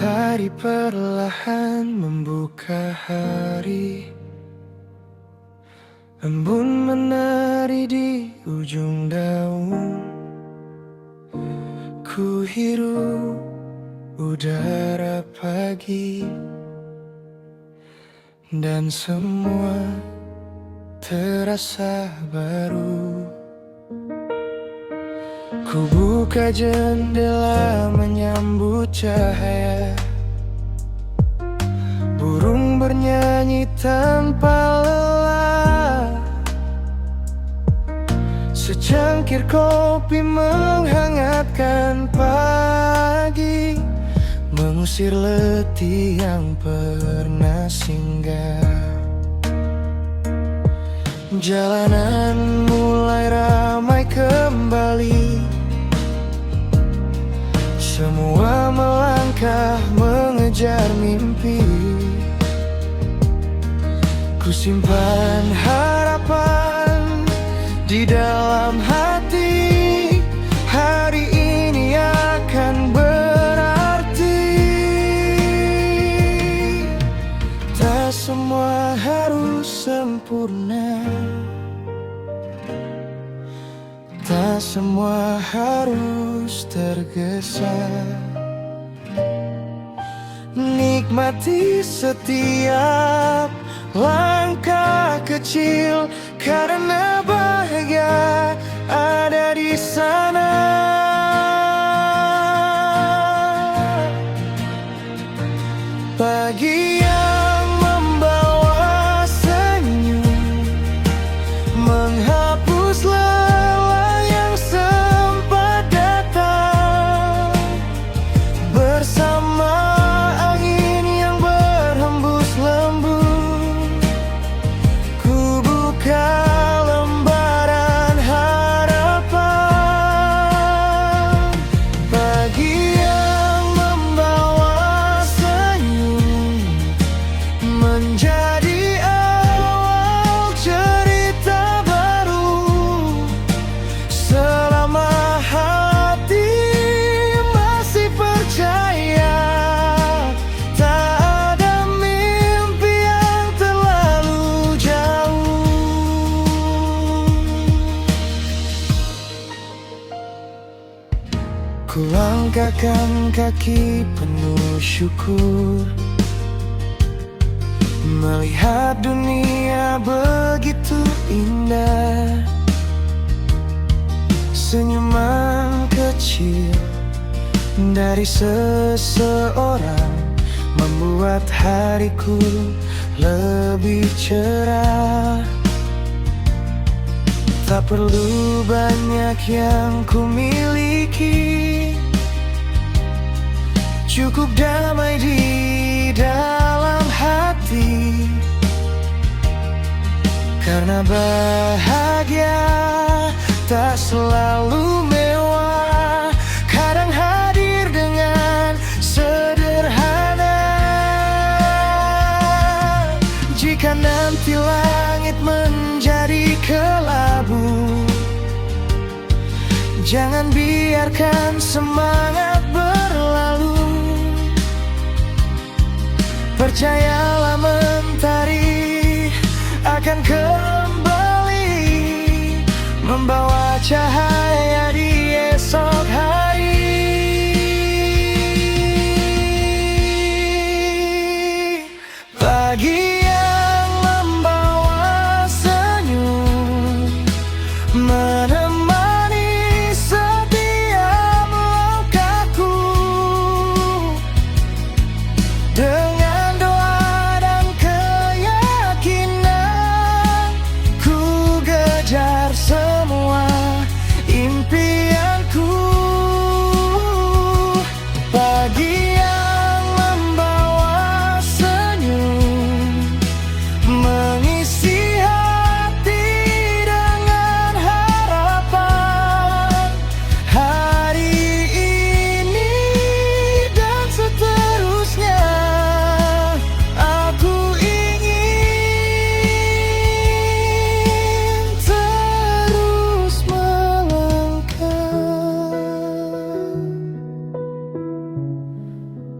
Matahari perlahan membuka hari, embun menari di ujung daun. Ku hirup udara pagi, dan semua terasa baru. Ku buka jendela menyambut cahaya, burung bernyanyi tanpa lelah. Secangkir kopi menghangatkan pagi, mengusir letih yang pernah singgah. Jalanan mulai ramai kembali, semua melangkah mengejar mimpi. Ku simpan harapan di dalam hati, hari ini akan berarti. Tak semua harus sempurna, tak semua harus tergesa. Nikmati setiap langkah kecil, karena bahagia ada di sana. Pagi yang membawa senyum, menghapus lelah yang sempat datang. Bersama angin yang berhembus lembut, ku buka lembaran harapan. Pagi yang membawa senyum, menjadi awal cerita baru. Selama hati masih percaya, tak ada mimpi yang terlalu jauh. Ku langkahkan kaki penuh syukur, melihat dunia begitu indah. Senyuman kecil dari seseorang membuat hariku lebih cerah. Tak perlu banyak yang ku miliki, cukup damai di dalam hati. Karena bahagia tak selalu mewah, kadang hadir dengan sederhana. Jika nanti langit menjadi kelabu, jangan biarkan semangat berlalu. Percayalah mentari akan kembali, membawa cahaya di esok hari. Pagi yang membawa senyum, menemani setiap langkahku. Dengan doa dan keyakinan, ku kejar semua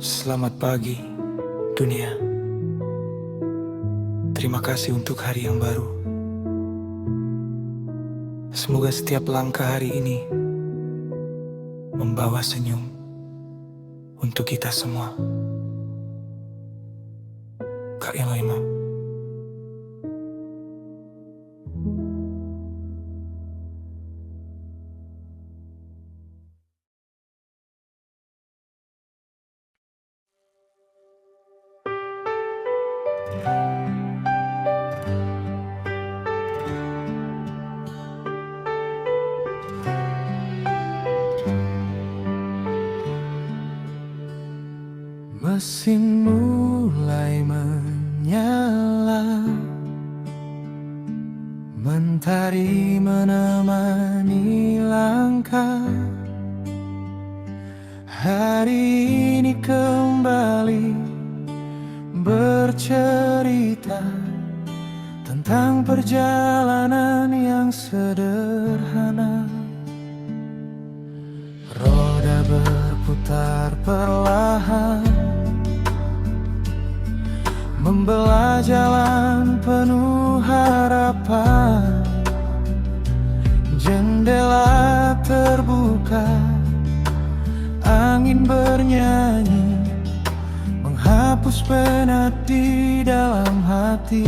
Selamat pagi, dunia. Terima kasih untuk hari yang baru. Semoga setiap langkah hari ini membawa senyum untuk kita semua. Kak Elaima. Mesin mulai menyala, mentari menemani langkah. Hari ini kembali bercerita tentang perjalanan yang sederhana. Roda berputar perlahan, membelah jalan penuh harapan. Jendela terbuka, angin bernyanyi, menghapus penat di dalam hati.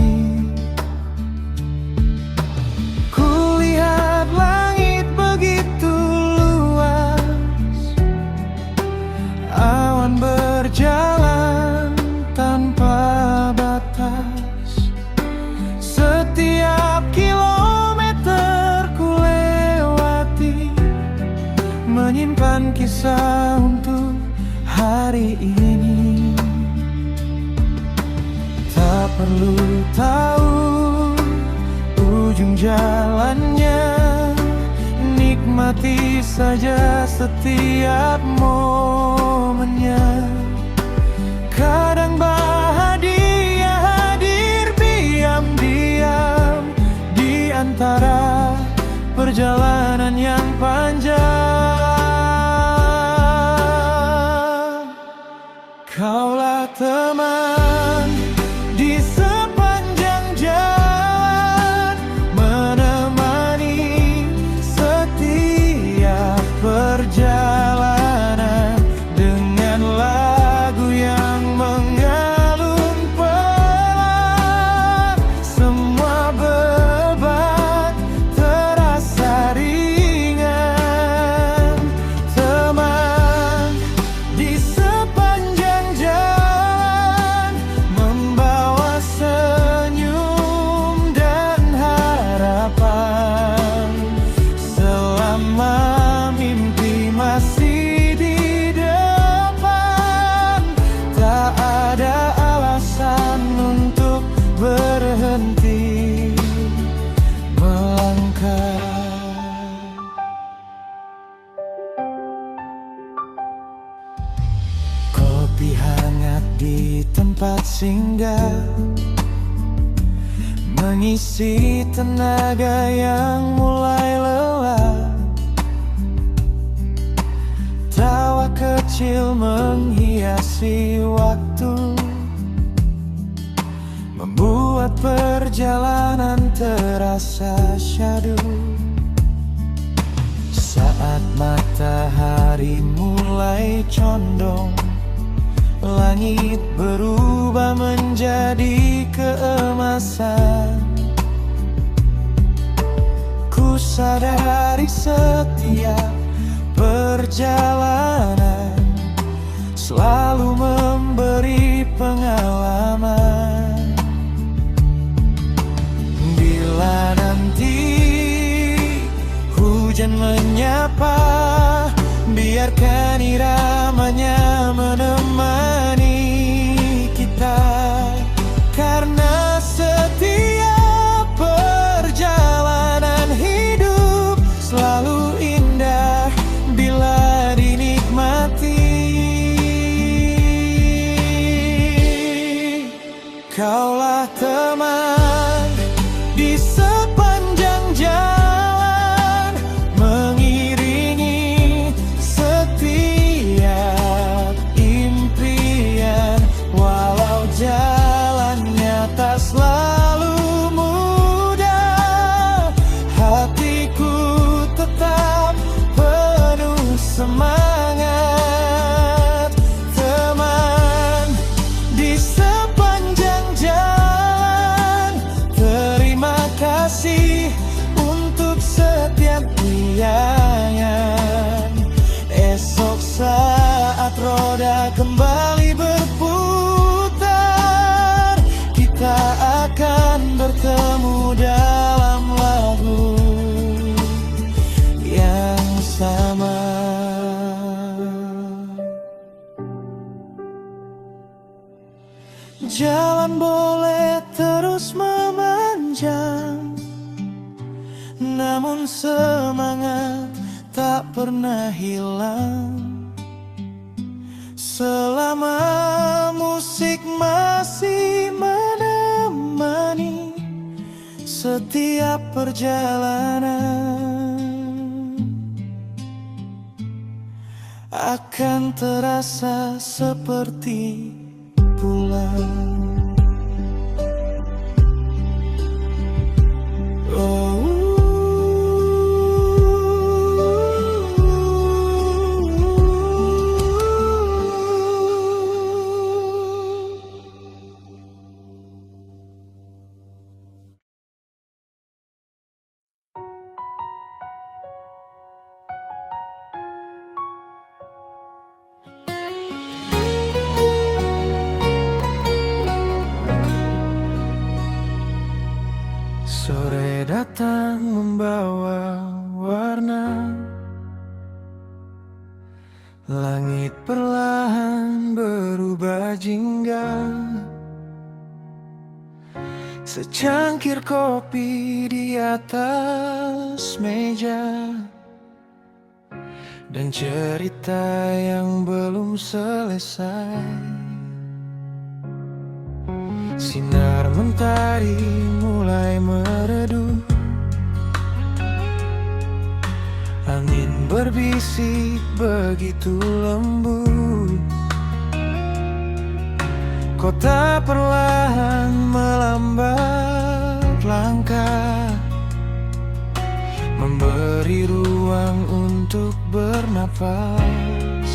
Kulihat langit begitu luas, awan berjalan tanpa batas. Setiap kilometer ku lewati, menyimpan kisah untuk hari ini. Tak perlu tahu ujung jalannya, nikmati saja setiap momennya. Kadang bahagia hadir diam-diam di antara perjalanan yang panjang. Kaulah teman di sepanjang jalan, menemani setiap perjalanan dengan lagu yang mengalun pelan. Semua beban terasa ringan. Teman di sepanjang jalan, membawa senyum dan harapan. Selama mimpi masih di depan, tak ada alasan untuk berhenti melangkah. Kopi hangat di tempat singgah, mengisi tenaga yang mulai lelah. Tawa kecil menghiasi waktu, membuat perjalanan terasa syahdu. Saat matahari mulai condong, langit berubah menjadi keemasan. Ku sadari setiap perjalanan selalu memberi pengalaman. Bila nanti hujan menyapa, biarkan iramanya menemani kita. Karena setiap perjalanan hidup selalu indah bila dinikmati. Kaulah teman di sepanjang jalan, mengiringi setiap impian. Jalan boleh terus memanjang, namun semangat tak pernah hilang. Selama musik masih menemani setiap perjalanan, akan terasa seperti pulang. Oh, sore datang membawa warna, langit perlahan berubah jingga. Secangkir kopi di atas meja, dan cerita yang belum selesai. Sinar mentari mulai meredup, angin berbisik begitu lembut. Kota perlahan melambat langkah, memberi ruang untuk bernapas.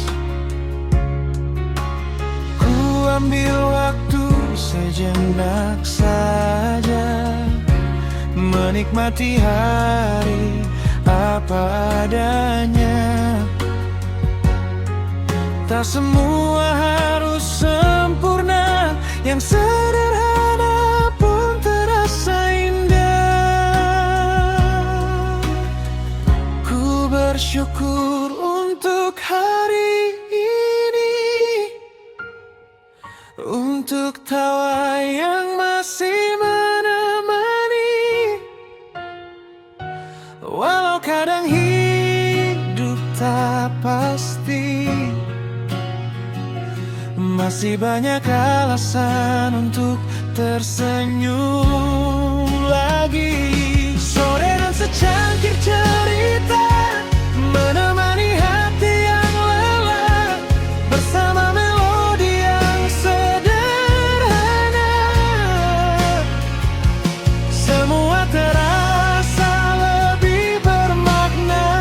Ku ambil waktu sejenak saja, menikmati hari apa adanya. Tak semua harus sempurna, yang sederhana pun terasa indah. Ku bersyukur untuk hari ini, untuk tawa yang masih menemani. Walau kadang hidup tak pasti, masih banyak alasan untuk tersenyum lagi. Sore dan secangkir cerita menemani hati yang lelah, bersama melodi yang sederhana. Semua terasa lebih bermakna.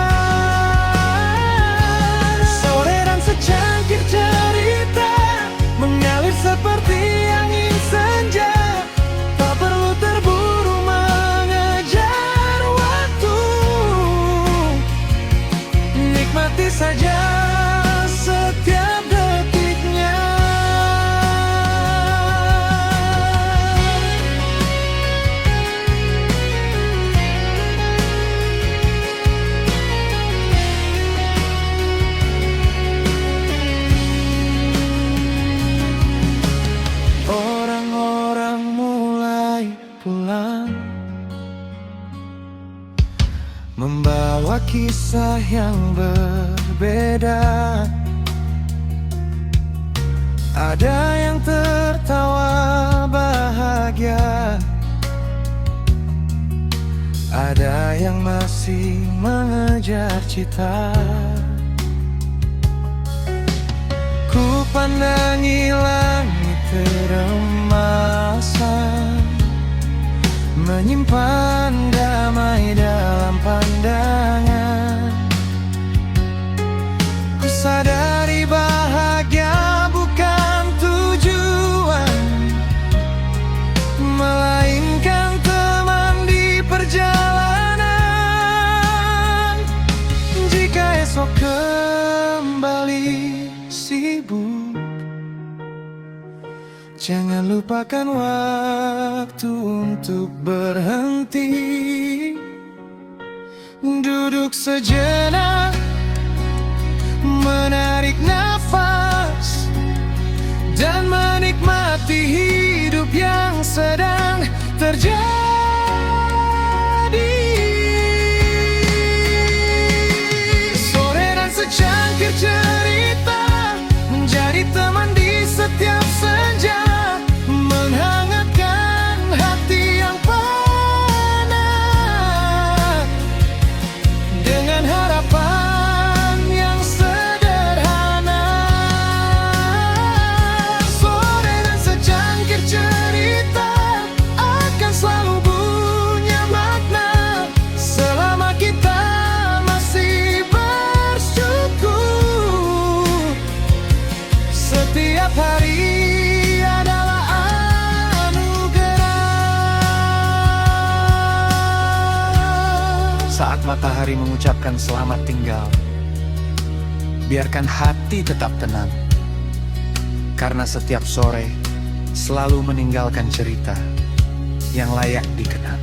Sore dan secangkir cerita mengalir seperti angin senja, tak perlu terburu mengejar waktu. Nikmati saja setiap detiknya. Orang-orang mulai pulang, membawa kisah yang berbeda. Ada yang tertawa bahagia, ada yang masih mengejar cita. Ku pandangi langit teremasan, menyimpan damai dalam pandangan. Ku sadari bahagia bukan tujuan, melainkan teman di perjalanan. Jika esok kembali sibuk, jangan lupakan waktu untuk berhenti, duduk sejenak, menarik nafas, dan menikmati hidup. hidup yang sedang terjadi. Sore dan secangkir cerita menjadi teman di setiap senja, menghangatkan hati yang panas dengan harapan yang sederhana. Sore dan secangkir cerita akan selalu punya makna selama kita masih bersyukur. Setiap hari adalah anugerah. Saat matahari mengucapkan selamat tinggal, biarkan hati tetap tenang, karena setiap sore selalu meninggalkan cerita yang layak dikenang.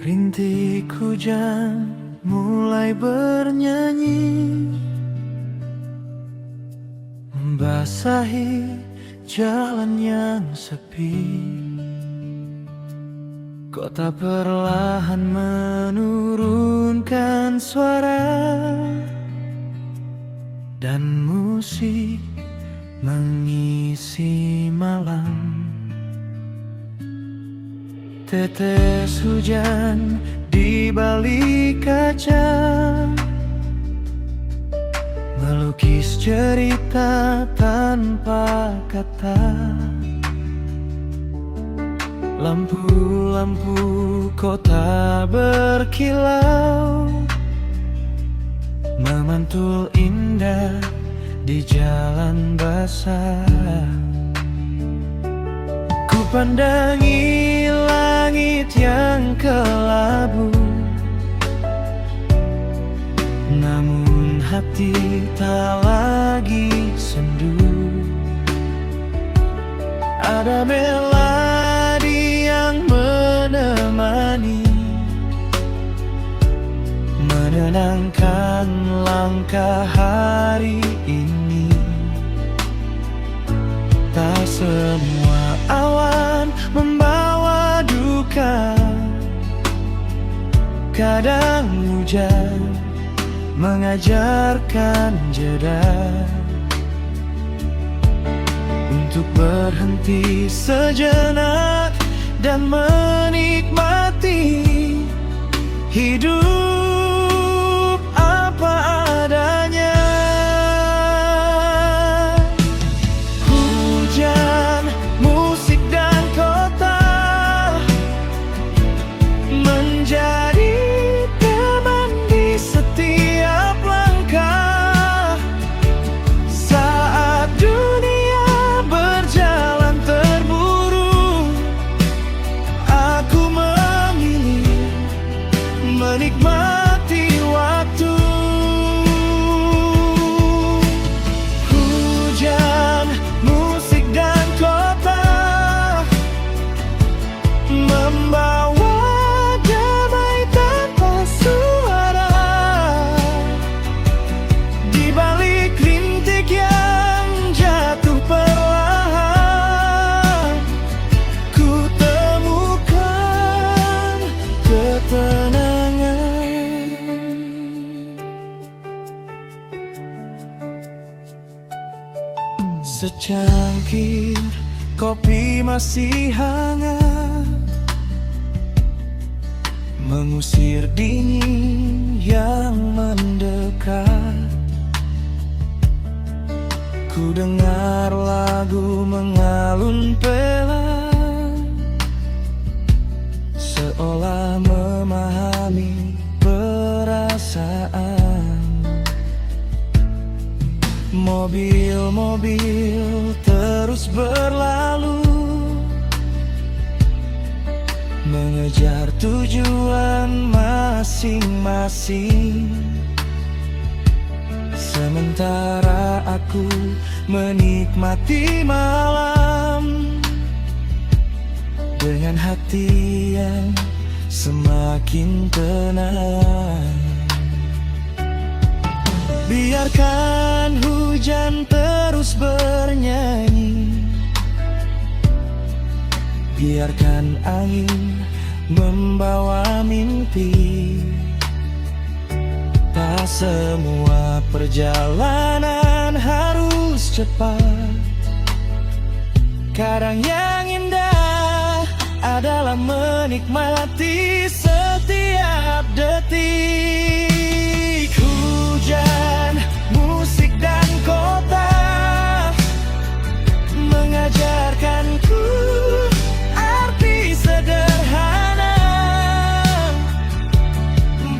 Rintik hujan mulai bernyanyi, membasahi jalan yang sepi. Kota perlahan menurunkan suara, dan musik mengisi malam. Tetes hujan di balik kaca, melukis cerita tanpa kata. Lampu-lampu kota berkilau, memantul indah di jalan basah. Ku pandangi langit yang kelabu, namun hati tak lagi sendu. Ada melodi yang menemani, menenangkan langkah hari ini. Tak semua awan membawa duka, kadang hujan mengajarkan jeda untuk berhenti sejenak dan menikmati hidup apa adanya. Hujan, musik dan kota menjadi teman di setiap langkah. Saat dunia berjalan terburu, aku memilih menikmati waktu. Hujan, musik dan kota membawa damai tanpa suara. Di balik rintik yang jatuh perlahan, ku temukan ketenangan. Secangkir kopi masih hangat, mengusir dingin yang mendekat. Ku dengar lagu mengalun pelan, seolah memahami alami perasaan. Mobil-mobil terus berlalu, mengejar tujuan masing-masing. Sementara aku menikmati malam dengan hati yang semakin tenang. Biarkan hujan terus bernyanyi, biarkan angin membawa mimpi. Tak semua perjalanan harus cepat. Kadang yang indah adalah menikmati setiap detik. Hujan, musik dan kota mengajarkanku arti sederhana,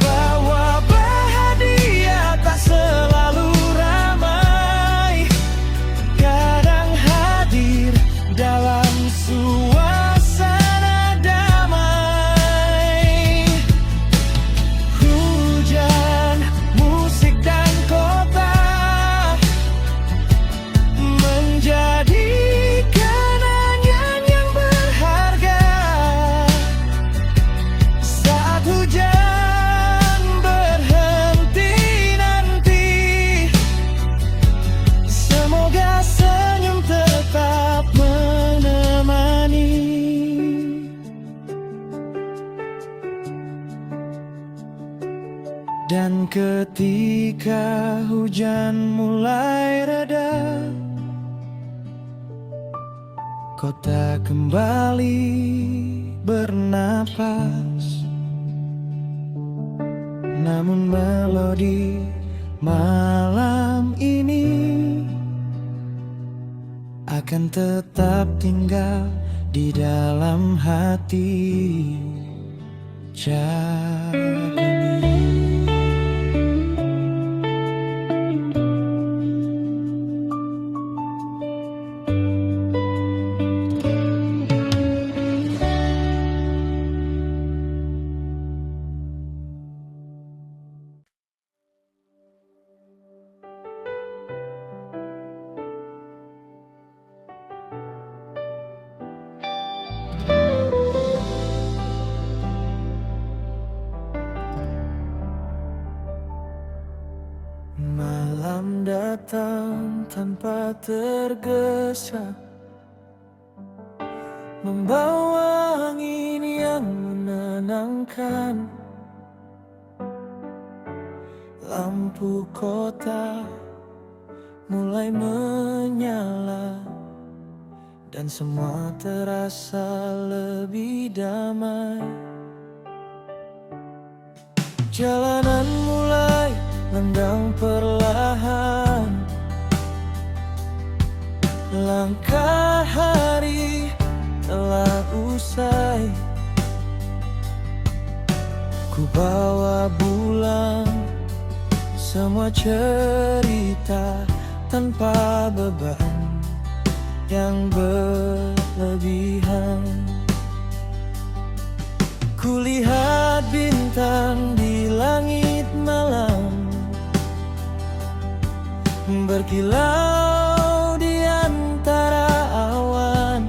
bahwa bahagia tak selalu ramai. Kadang hadir dalam suasana damai. Hujan, musik dan kota menjadi kenangan yang berharga. Saat hujan berhenti nanti, semoga senyum tetap menemani. Dan ketika hujan mulai reda, kota kembali bernapas. Namun melodi malam ini akan tetap tinggal di dalam hati Jagani. Malam datang tanpa tergesa, membawa angin yang menenangkan. Lampu kota mulai menyala, dan semua terasa lebih damai. Jalanan mulai lenggang perlahan, langkah hari telah usai. Ku bawa pulang semua cerita tanpa beban yang berlebihan. Kulihat bintang di langit malam, berkilau di antara awan,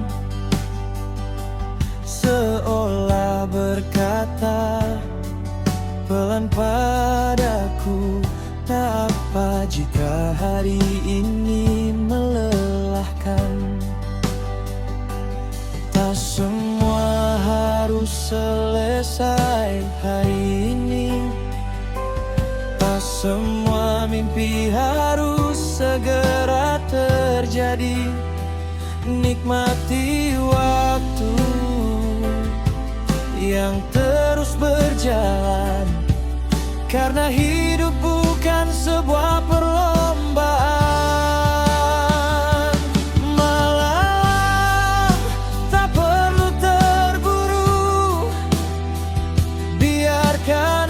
seolah berkata pelan padaku, tak apa jika hari ini melelahkan. Tak semua harus selesai hari ini, tak semua mimpi harus segera terjadi. Nikmati waktu yang terus berjalan, karena hidup bukan sebuah perlombaan. Malam tak perlu terburu, biarkan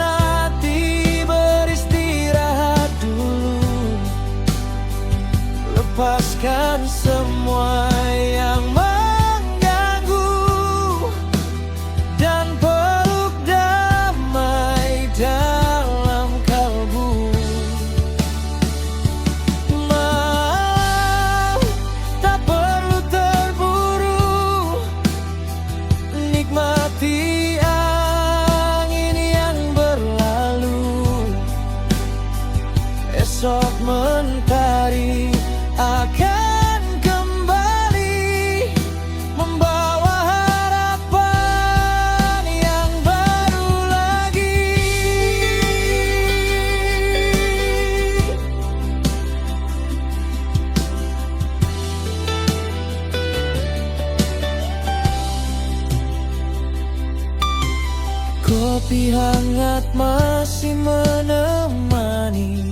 Kopi hangat masih menemani,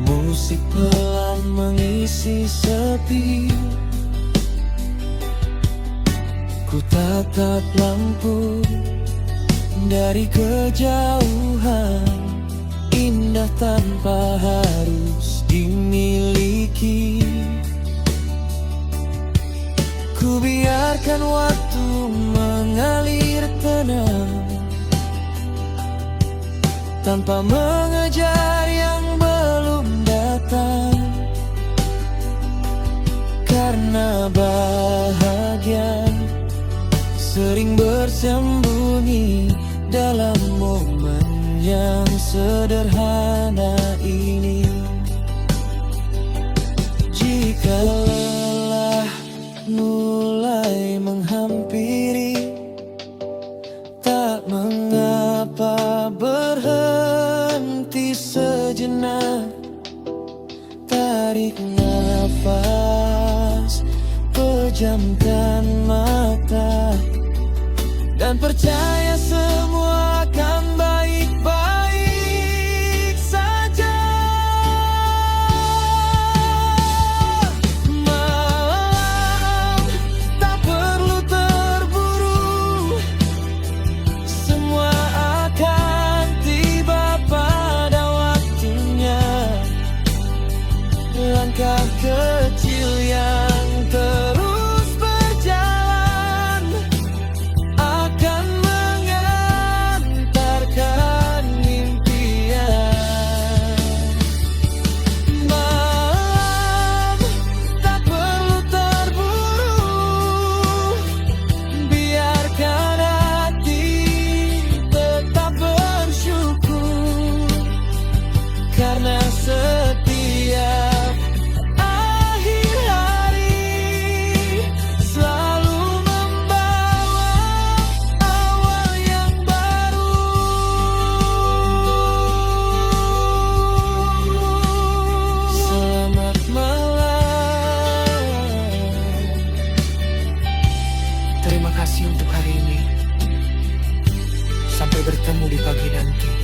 musik pelan mengisi sepi. Ku tatap lampu dari kejauhan, indah tanpa harus dimiliki. Ku biarkan waktu mengalir tenang, tanpa mengejar yang belum datang. Karena bahagia sering bersembunyi dalam momen yang sederhana ini. Jika lelah mulai menghampiri, tak mengapa berhenti sejenak. Tarik nafas, pejamkan mata, dan percaya semua akan baik-baik saja. Malam tak perlu terburu, semua akan tiba pada waktunya. Langkah kecil yang terus berjalan akan mengantarkan impian. Malam tak perlu terburu, biarkan hati tetap bersyukur. Karena setiap akhir hari selalu membawa awal yang baru. Selamat malam. Terima kasih untuk hari ini. Sampai bertemu di pagi nanti.